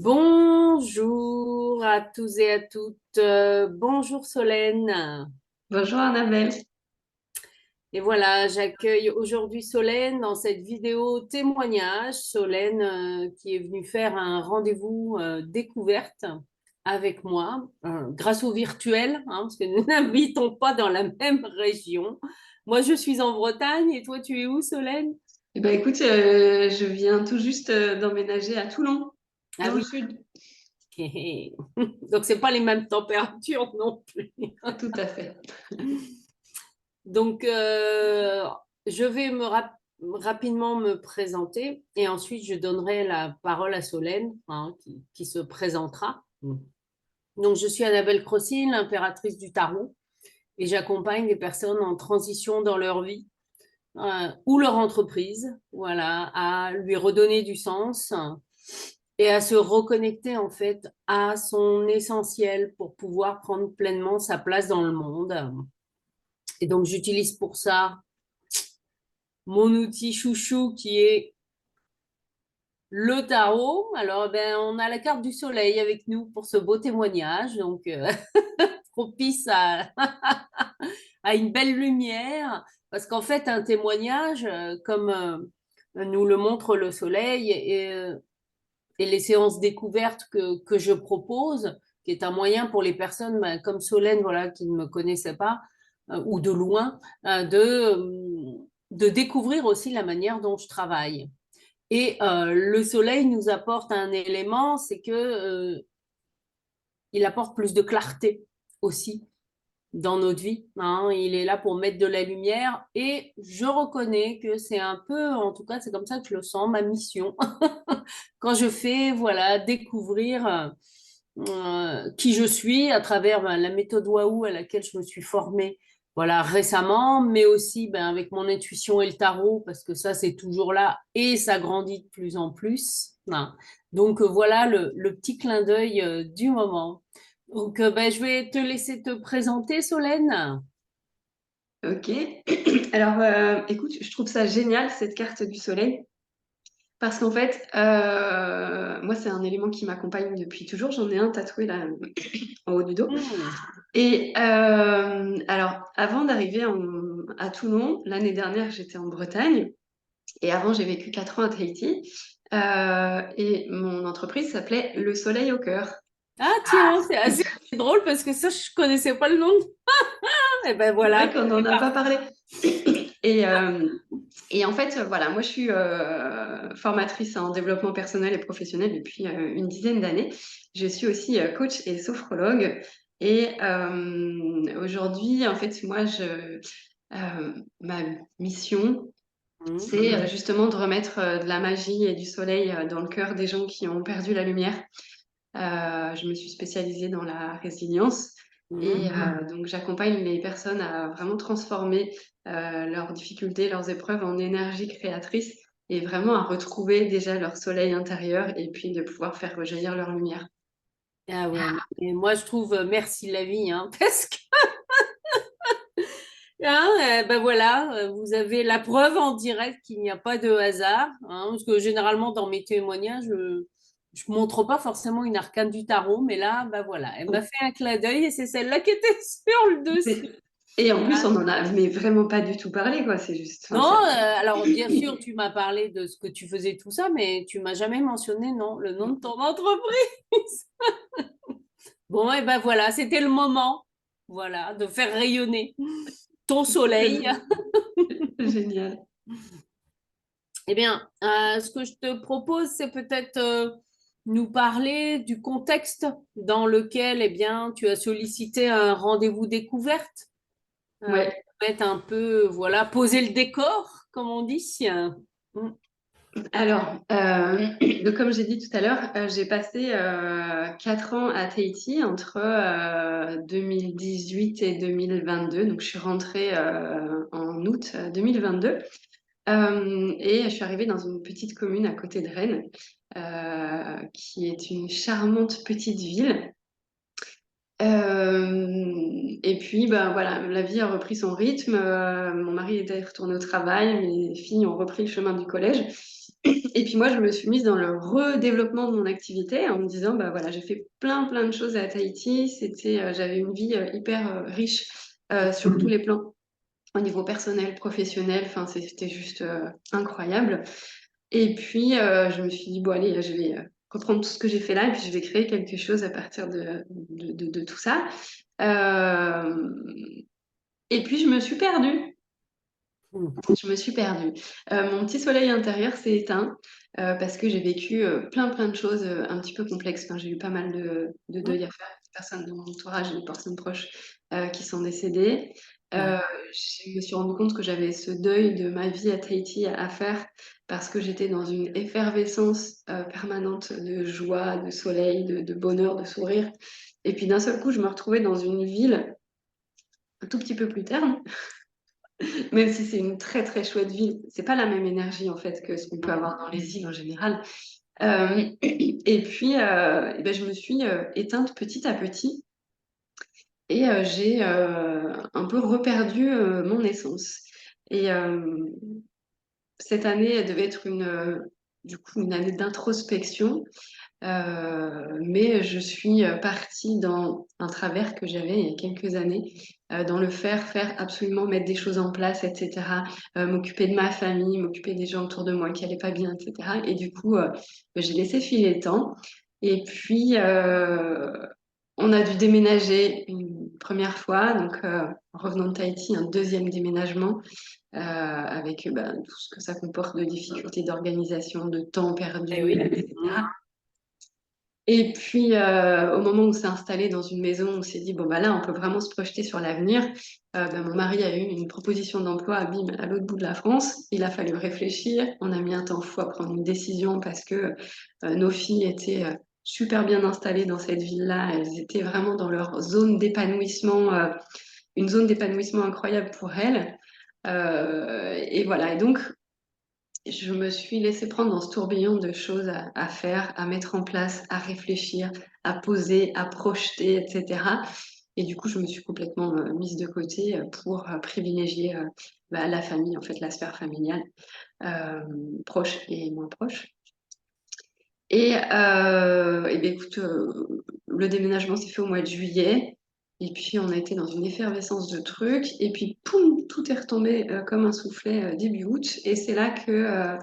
Bonjour à tous et à toutes. Bonjour Solène. Bonjour Annabelle. Et voilà, j'accueille aujourd'hui Solène dans cette vidéo témoignage. Solène qui est venue faire un rendez-vous découverte avec moi grâce au virtuel, hein, parce que nous n'habitons pas dans la même région. Moi, je suis en Bretagne et toi, tu es où, Solène? Écoute, je viens tout juste d'emménager à Toulon, Ah dans le oui. sud. Donc, c'est pas les mêmes températures non plus. Tout à fait. Donc, je vais rapidement me présenter et ensuite je donnerai la parole à Solène, hein, qui se présentera. Donc, je suis Annabelle Crossy, l'impératrice du tarot, et j'accompagne des personnes en transition dans leur vie ou leur entreprise, voilà, à lui redonner du sens et à se reconnecter en fait à son essentiel pour pouvoir prendre pleinement sa place dans le monde. Et donc, j'utilise pour ça mon outil chouchou qui est le tarot. Alors, ben, on a la carte du soleil avec nous pour ce beau témoignage, donc propice à une belle lumière, parce qu'en fait, un témoignage, comme nous le montre le soleil et les séances découvertes que je propose, qui est un moyen pour les personnes ben, comme Solène, voilà, qui ne me connaissaient pas, ou de loin, de découvrir aussi la manière dont je travaille. Et le soleil nous apporte un élément, c'est que il apporte plus de clarté aussi dans notre vie, hein. Il est là pour mettre de la lumière et je reconnais que c'est un peu, en tout cas, c'est comme ça que je le sens, ma mission. Quand je fais, voilà, découvrir qui je suis à travers ben, la méthode Waouh à laquelle je me suis formée voilà, récemment, mais aussi ben, avec mon intuition et le tarot, parce que ça, c'est toujours là et ça grandit de plus en plus. Hein. Donc voilà le petit clin d'œil du moment. Donc ben, je vais te laisser te présenter, Solène. Ok. Alors, écoute, je trouve ça génial, cette carte du soleil, parce qu'en fait, moi, c'est un élément qui m'accompagne depuis toujours. J'en ai un tatoué là, en haut du dos. Hmm. Et alors, avant d'arriver à Toulon, l'année dernière, j'étais en Bretagne. Et avant, j'ai vécu 4 ans à Tahiti. Et mon entreprise s'appelait Le Soleil au cœur. Ah tiens, c'est assez drôle parce que ça, je connaissais pas le nom. Et ben C'est vrai voilà, qu'on n'en c'est a pas parfait. parlé. Et, en fait, voilà, moi, je suis formatrice en développement personnel et professionnel depuis une dizaine d'années. Je suis aussi coach et sophrologue. Et aujourd'hui, en fait, moi, ma mission, c'est justement de remettre de la magie et du soleil dans le cœur des gens qui ont perdu la lumière. Je me suis spécialisée dans la résilience et donc j'accompagne les personnes à vraiment transformer leurs difficultés, leurs épreuves en énergie créatrice et vraiment à retrouver déjà leur soleil intérieur et puis de pouvoir faire rejaillir leur lumière. Ah ouais, et moi je trouve merci la vie, hein, parce que hein, ben voilà, vous avez la preuve en direct qu'il n'y a pas de hasard, hein, parce que généralement dans mes témoignages, je montre pas forcément une arcane du tarot, mais là, ben voilà, elle m'a fait un clin d'œil et c'est celle-là qui était sur le dessus. Et en plus, on en a mais vraiment pas du tout parlé, quoi. C'est juste, enfin, Non, alors bien sûr, tu m'as parlé de ce que tu faisais tout ça, mais tu m'as jamais mentionné, non, le nom de ton entreprise. Bon, et ben voilà, c'était le moment, voilà, de faire rayonner ton soleil. génial. Eh bien, ce que je te propose, c'est peut-être nous parler du contexte dans lequel, eh bien, tu as sollicité un rendez-vous découverte, Ouais. mettre un peu, voilà, poser le décor, comme on dit. Mm. Alors, donc comme j'ai dit tout à l'heure, j'ai passé 4 ans à Tahiti entre 2018 et 2022. Donc, je suis rentrée en août 2022 et je suis arrivée dans une petite commune à côté de Rennes, qui est une charmante petite ville. Et puis, ben voilà, la vie a repris son rythme. Mon mari était retourné au travail, mes filles ont repris le chemin du collège. Et puis moi, je me suis mise dans le redéveloppement de mon activité en me disant, bah voilà, j'ai fait plein de choses à Tahiti. J'avais une vie hyper riche sur tous les plans, au niveau personnel, professionnel. Enfin, c'était juste incroyable. Et puis, je me suis dit, bon, allez, je vais reprendre tout ce que j'ai fait là et puis je vais créer quelque chose à partir de tout ça. Euh, et puis, je me suis perdue. Mm. Je me suis perdue. Mon petit soleil intérieur s'est éteint parce que j'ai vécu plein de choses un petit peu complexes. Enfin, j'ai eu pas mal de deuil à faire. Des personnes de mon entourage, des personnes proches qui sont décédées. Ouais. Euh, je me suis rendu compte que j'avais ce deuil de ma vie à Tahiti à faire parce que j'étais dans une effervescence permanente de joie, de soleil, de bonheur, de sourire. Et puis d'un seul coup, je me retrouvais dans une ville un tout petit peu plus terne. Même si c'est une très chouette ville, c'est pas la même énergie en fait que ce qu'on peut avoir dans les îles en général. Et puis, eh ben, je me suis éteinte petit à petit et j'ai un peu reperdu mon essence. Et cette année, elle devait être du coup, une année d'introspection. Mais je suis partie dans un travers que j'avais il y a quelques années, dans le faire absolument, mettre des choses en place, etc. M'occuper de ma famille, m'occuper des gens autour de moi qui allaient pas bien, etc. Et du coup, j'ai laissé filer le temps. Et puis, on a dû déménager une première fois, donc en revenant de Tahiti, un deuxième déménagement avec tout ce que ça comporte de difficultés d'organisation, de temps Eh perdu, oui. etc. Et puis, au moment où on s'est installé dans une maison, on s'est dit, bon, bah là, on peut vraiment se projeter sur l'avenir. Mon mari a eu une proposition d'emploi bim, à l'autre bout de la France. Il a fallu réfléchir. On a mis un temps fou à prendre une décision parce que nos filles étaient super bien installées dans cette ville-là. Elles étaient vraiment dans leur zone d'épanouissement, une zone d'épanouissement incroyable pour elles. Et voilà. Et donc, je me suis laissée prendre dans ce tourbillon de choses à faire, à mettre en place, à réfléchir, à poser, à projeter, etc. Et du coup, je me suis complètement mise de côté pour privilégier la famille, en fait, la sphère familiale, euh, proche et moins proche. Et ben, écoute, le déménagement s'est fait au mois de juillet. Et puis, on a été dans une effervescence de trucs. Et puis, poum, tout est retombé comme un soufflet début août. Et c'est là que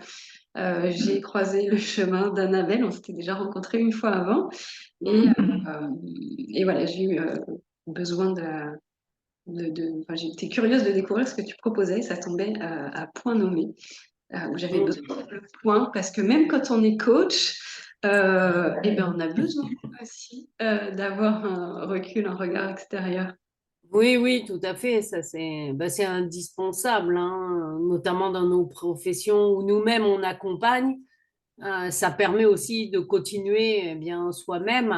j'ai croisé le chemin d'Annabelle. On s'était déjà rencontrés une fois avant. Et, et voilà, j'ai eu besoin enfin, j'étais curieuse de découvrir ce que tu proposais. Ça tombait à point nommé, où j'avais Mm. besoin de le point, parce que même quand on est coach, eh ben, on a besoin aussi d'avoir un recul, un regard extérieur. Oui, oui, tout à fait. Ça, c'est indispensable, hein, notamment dans nos professions où nous-mêmes on accompagne. Ça permet aussi de continuer eh bien soi-même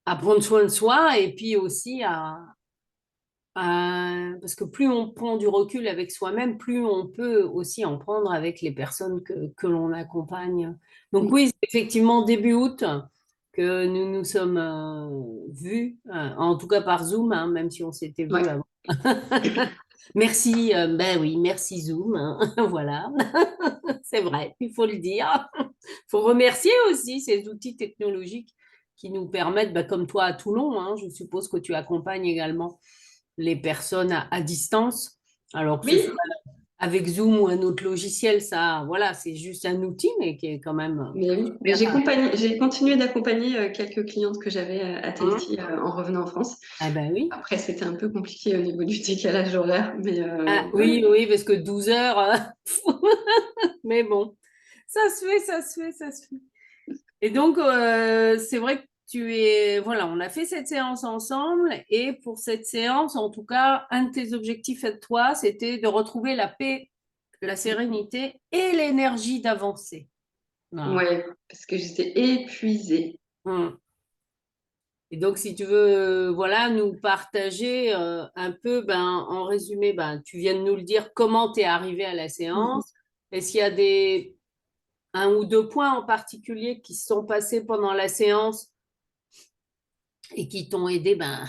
à prendre soin de soi et puis aussi parce que plus on prend du recul avec soi-même, plus on peut aussi en prendre avec les personnes que l'on accompagne. Donc Oui, oui, c'est effectivement début août que nous nous sommes vus, en tout cas par Zoom, hein, même si on s'était vus ouais. avant. Merci, ben oui, merci Zoom, hein, voilà, c'est vrai, il faut le dire. Il faut remercier aussi ces outils technologiques qui nous permettent, ben, comme toi à Toulon, hein, je suppose que tu accompagnes également les personnes à distance, alors que ce soit Oui, avec Zoom ou un autre logiciel, ça, voilà, c'est juste un outil, mais qui est quand même mais oui. Mais super. j'ai continué d'accompagner quelques clientes que j'avais à Hein. Tahiti en revenant en France. Ah ben oui. Après, c'était un peu compliqué au niveau du décalage horaire, mais Ah, ouais. oui, oui, parce que 12 heures, mais bon, ça se fait, ça se fait, ça se fait. Et donc, c'est vrai que voilà, on a fait cette séance ensemble et pour cette séance, en tout cas, un de tes objectifs à toi, c'était de retrouver la paix, la sérénité et l'énergie d'avancer. Voilà. Ouais, parce que j'étais épuisée. Hum. Et donc, si tu veux, voilà, nous partager un peu, ben, en résumé, ben, tu viens de nous le dire, comment tu es arrivé à la Mhm. séance. Est-ce qu'il y a un ou deux points en particulier qui se sont passés pendant la séance et qui t'ont aidé, ben,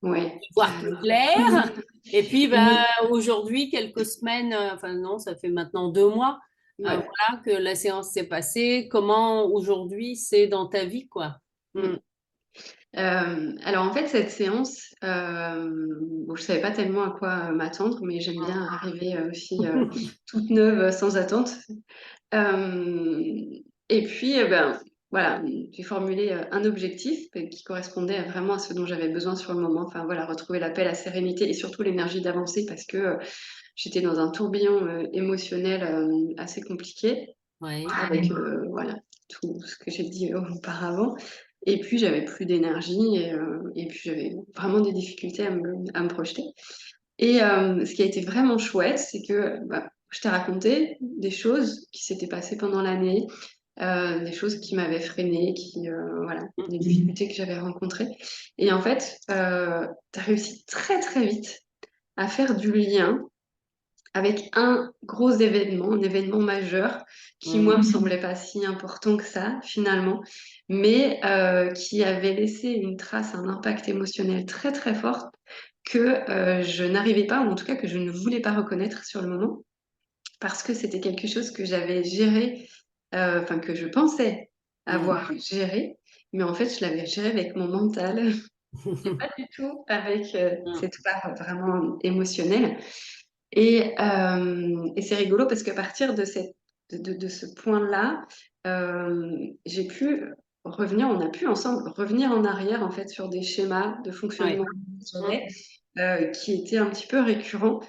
Ouais. voir plus clair. Et puis, ben, Oui, aujourd'hui, quelques semaines, enfin non, ça fait maintenant 2 mois, Ouais. voilà, que la séance s'est passée, comment aujourd'hui c'est dans ta vie, quoi. Mm. Alors en fait, cette séance, bon, je savais pas tellement à quoi m'attendre, mais j'aime bien arriver aussi toute neuve, sans attente. Euh, et puis, ben, voilà, j'ai formulé un objectif qui correspondait vraiment à ce dont j'avais besoin sur le moment. Enfin voilà, retrouver la paix, la sérénité et surtout l'énergie d'avancer parce que j'étais dans un tourbillon émotionnel assez compliqué Ouais. avec voilà, tout ce que j'ai dit auparavant. Et puis, j'avais plus d'énergie et puis j'avais vraiment des difficultés à me projeter. Et ce qui a été vraiment chouette, c'est que bah, je t'ai raconté des choses qui s'étaient passées pendant l'année, des choses qui m'avaient freinée, voilà, des difficultés que j'avais rencontrées. Et en fait, tu as réussi très très vite à faire du lien avec un gros événement, un événement majeur qui, moi, me semblait pas si important que ça, finalement, mais qui avait laissé une trace, un impact émotionnel très, très fort que je n'arrivais pas, ou en tout cas que je ne voulais pas reconnaître sur le moment, parce que c'était quelque chose que j'avais géré, enfin, que je pensais avoir géré, mais en fait, je l'avais géré avec mon mental, pas du tout avec cette part vraiment émotionnelle. Et c'est rigolo parce qu'à partir de, de ce point-là, j'ai pu revenir, on a pu ensemble revenir en arrière en fait sur des schémas de Ouais. fonctionnement que j'avais, qui étaient un petit peu récurrents.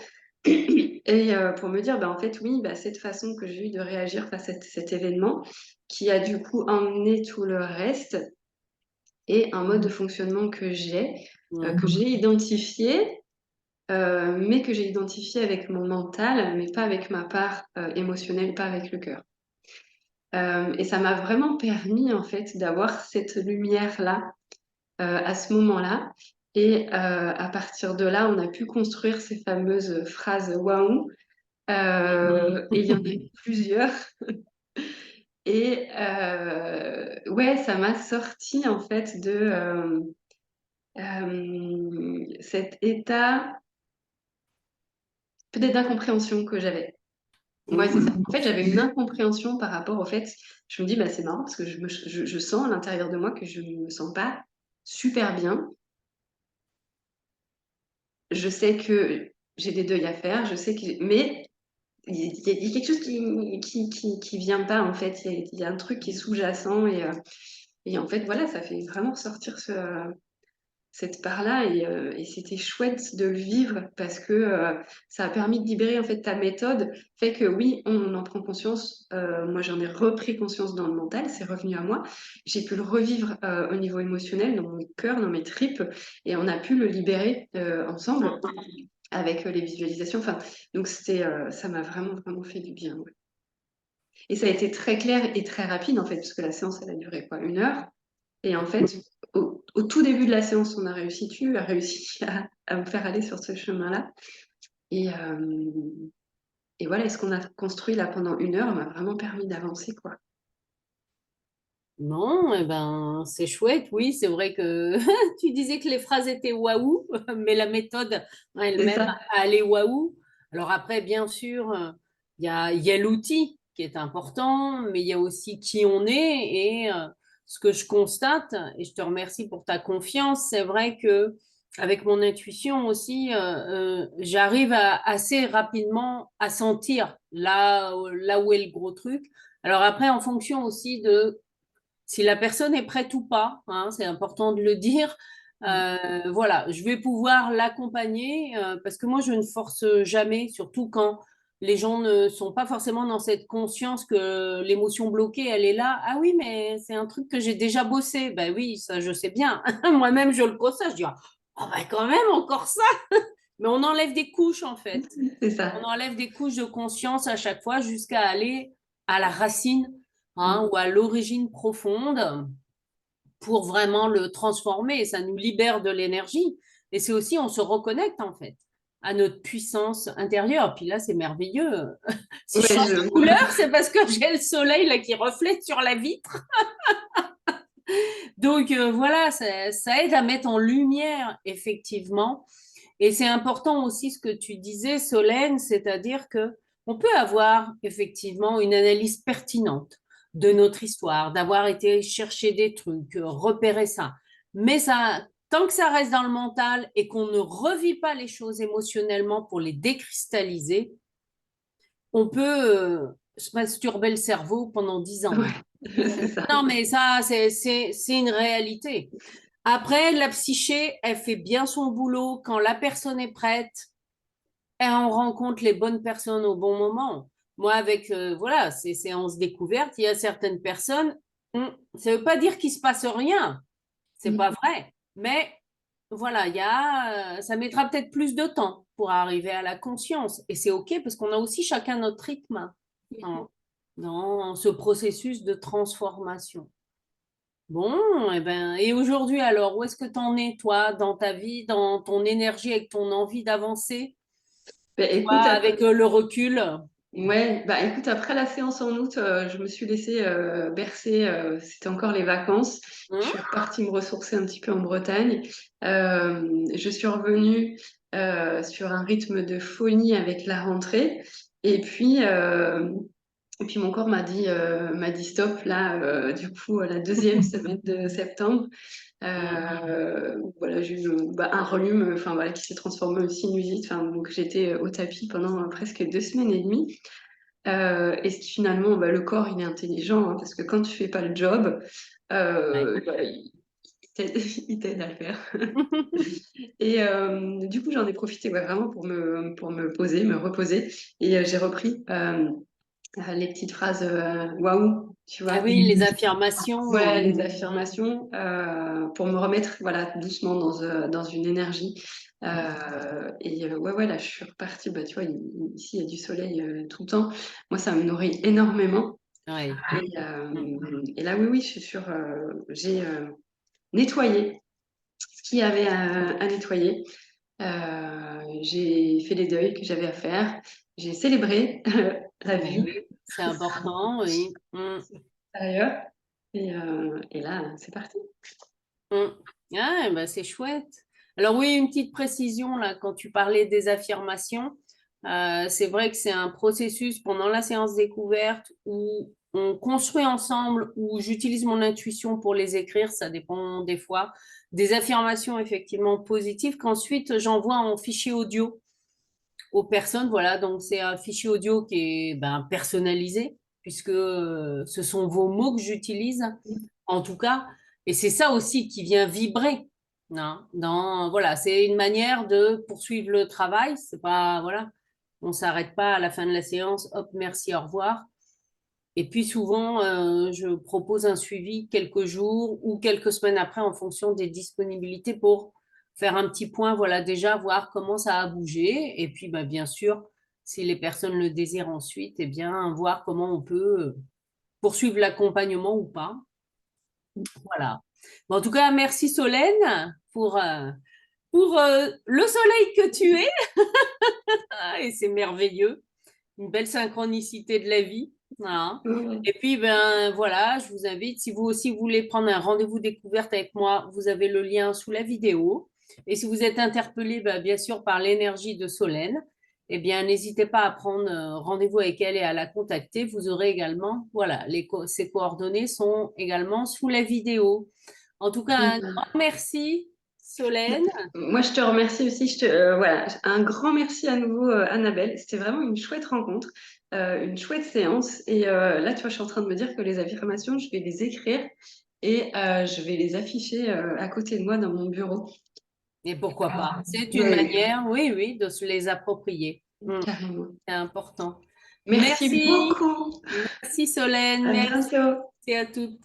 Et pour me dire, bah, en fait, oui, bah, cette façon que j'ai eu de réagir face à cet événement, qui a du coup emmené tout le reste, et un mode de fonctionnement que j'ai identifié, mais que j'ai identifié avec mon mental, mais pas avec ma part émotionnelle, pas avec le cœur. Et ça m'a vraiment permis, en fait, d'avoir cette lumière-là à ce moment-là. Et à partir de là, on a pu construire ces fameuses phrases waouh. Et il y en a eu plusieurs. Et ouais, ça m'a sorti, en fait, de cet état peut-être d'incompréhension que j'avais. Ouais, c'est ça. En fait, j'avais une incompréhension par rapport au fait, je me dis, bah, c'est marrant parce que je sens à l'intérieur de moi que je ne me sens pas super bien. Je sais que j'ai des deuils à faire, je sais que, mais il y a quelque chose qui vient pas, en fait. Il y a un truc qui est sous-jacent et en fait, voilà, ça fait vraiment ressortir cette part-là et c'était chouette de le vivre parce que ça a permis de libérer en fait ta méthode fait que oui on en prend conscience, moi j'en ai repris conscience dans le mental, c'est revenu à moi, j'ai pu le revivre au niveau émotionnel dans mon cœur, dans mes tripes et on a pu le libérer ensemble avec les visualisations, enfin donc c'était ça m'a vraiment vraiment fait du bien, ouais. Et ça a été très clair et très rapide en fait parce que la séance elle a duré quoi, 1 heure. Et en fait, au tout début de la séance, tu as réussi à me faire aller sur ce chemin-là. Et, et voilà, et ce qu'on a construit là pendant 1 heure m'a vraiment permis d'avancer, quoi. Non, eh ben, c'est chouette, oui, c'est vrai que tu disais que les phrases étaient waouh, mais la méthode en C'est elle-même ça. allait waouh. Alors après, bien sûr, il y a l'outil qui est important, mais il y a aussi qui on est et ce que je constate, et je te remercie pour ta confiance, c'est vrai que avec mon intuition aussi, j'arrive assez rapidement à sentir là où est le gros truc. Alors après, en fonction aussi de si la personne est prête ou pas, hein, c'est important de le dire. Voilà, je vais pouvoir l'accompagner parce que moi, je ne force jamais, surtout quand les gens ne sont pas forcément dans cette conscience que l'émotion bloquée, elle est là. Ah oui, mais c'est un truc que j'ai déjà bossé. Ben oui, ça, je sais bien. Moi-même, je le constate. Je dis, oh, ben quand même, encore ça. Mais on enlève des couches, en fait. C'est On ça. enlève des couches de conscience à chaque fois jusqu'à aller à la racine, hein, Mm. ou à l'origine profonde pour vraiment le transformer. Et ça nous libère de l'énergie. Et c'est aussi, on se reconnecte en fait à notre puissance intérieure. Puis là, c'est merveilleux. Si je Ouais, change je de vois. couleur, c'est parce que j'ai le soleil là qui reflète sur la vitre. Donc voilà, ça aide à mettre en lumière effectivement. Et c'est important aussi ce que tu disais, Solène, c'est-à-dire que on peut avoir effectivement une analyse pertinente de notre histoire, d'avoir été chercher des trucs, repérer ça. Mais ça, tant que ça reste dans le mental et qu'on ne revit pas les choses émotionnellement pour les décristalliser, on peut se masturber le cerveau pendant 10 ans. Ouais, c'est ça. Non, mais ça, c'est une réalité. Après, la psyché, elle fait bien son boulot quand la personne est prête et on rencontre les bonnes personnes au bon moment. Moi, avec voilà, ces séances découvertes, il y a certaines personnes, ça ne veut pas dire qu'il ne se passe rien, c'est pas vrai, mais voilà, ça mettra peut-être plus de temps pour arriver à la conscience. Et c'est OK parce qu'on a aussi chacun notre rythme dans, dans ce processus de transformation. Bon, et aujourd'hui alors, où est-ce que tu en es, toi, dans ta vie, dans ton énergie, avec ton envie d'avancer, Ben, toi, écoute, avec le recul? ouais, bah écoute, après la séance en août, je me suis laissée bercer, c'était encore les vacances. Je Hein. suis repartie me ressourcer un petit peu en Bretagne. Je suis revenue sur un rythme de folie avec la rentrée. Et puis mon corps m'a dit stop là, du coup, la deuxième semaine de septembre. Hein. Voilà, j'ai eu un rhume, enfin voilà, qui s'est transformé en sinusite. Enfin, donc j'étais au tapis pendant presque 2 semaines et demie. Et finalement, le corps, il est intelligent, hein, parce que quand tu fais pas le job, Ouais. il t'aide, il t'aide à le faire. Et du coup, j'en ai profité, ouais, vraiment pour me poser, me reposer. Et j'ai repris les petites phrases waouh, tu Ah vois. oui, les affirmations. Ouais, les affirmations pour me remettre, voilà, doucement dans une énergie. Ouais, là, je suis repartie. Bah, tu vois, ici, il y a du soleil tout le temps. Moi, ça me nourrit énormément. Ouais. Et là, oui, oui, je suis sûre. J'ai nettoyé ce qu'il y avait à nettoyer. J'ai fait les deuils que j'avais à faire. J'ai célébré la Mais vie oui, c'est important, oui. intérieure. Et là, c'est parti. Mm. Ah, ben c'est chouette. Alors oui, une petite précision là, quand tu parlais des affirmations, c'est vrai que c'est un processus pendant la séance découverte où on construit ensemble, où j'utilise mon intuition pour les écrire, ça dépend des fois, des affirmations effectivement positives qu'ensuite j'envoie en fichier audio aux personnes. Voilà, donc c'est un fichier audio qui est personnalisé, puisque ce sont vos mots que j'utilise, en tout cas, et c'est ça aussi qui vient vibrer. Hein, voilà, c'est une manière de poursuivre le travail. C'est pas, voilà, on s'arrête pas à la fin de la séance, hop, merci, au revoir. Et puis souvent, je propose un suivi quelques jours ou quelques semaines après en fonction des disponibilités pour faire un petit point, voilà, déjà voir comment ça a bougé. Et puis, bien sûr, si les personnes le désirent ensuite, eh bien, voir comment on peut poursuivre l'accompagnement ou pas. Voilà. Bon, en tout cas, merci Solène pour le soleil que tu es. Ah, et c'est merveilleux. Une belle synchronicité de la vie. Voilà. Ouais. Et puis, voilà, je vous invite, si vous aussi voulez prendre un rendez-vous découverte avec moi, vous avez le lien sous la vidéo. Et si vous êtes interpellé, bien sûr, par l'énergie de Solène, eh bien, n'hésitez pas à prendre rendez-vous avec elle et à la contacter. Vous aurez également, voilà, ses coordonnées sont également sous la vidéo. En tout cas, un grand merci, Solène. Moi, je te remercie aussi. Voilà, un grand merci à nouveau, Annabelle. C'était vraiment une chouette rencontre, une chouette séance. Et là, tu vois, je suis en train de me dire que les affirmations, je vais les écrire et je vais les afficher à côté de moi dans mon bureau. Et pourquoi pas? C'est une Ouais, manière, oui, oui, de se les approprier. carrément. C'est important. Merci Merci, beaucoup. merci Solène, À merci bientôt. à toutes.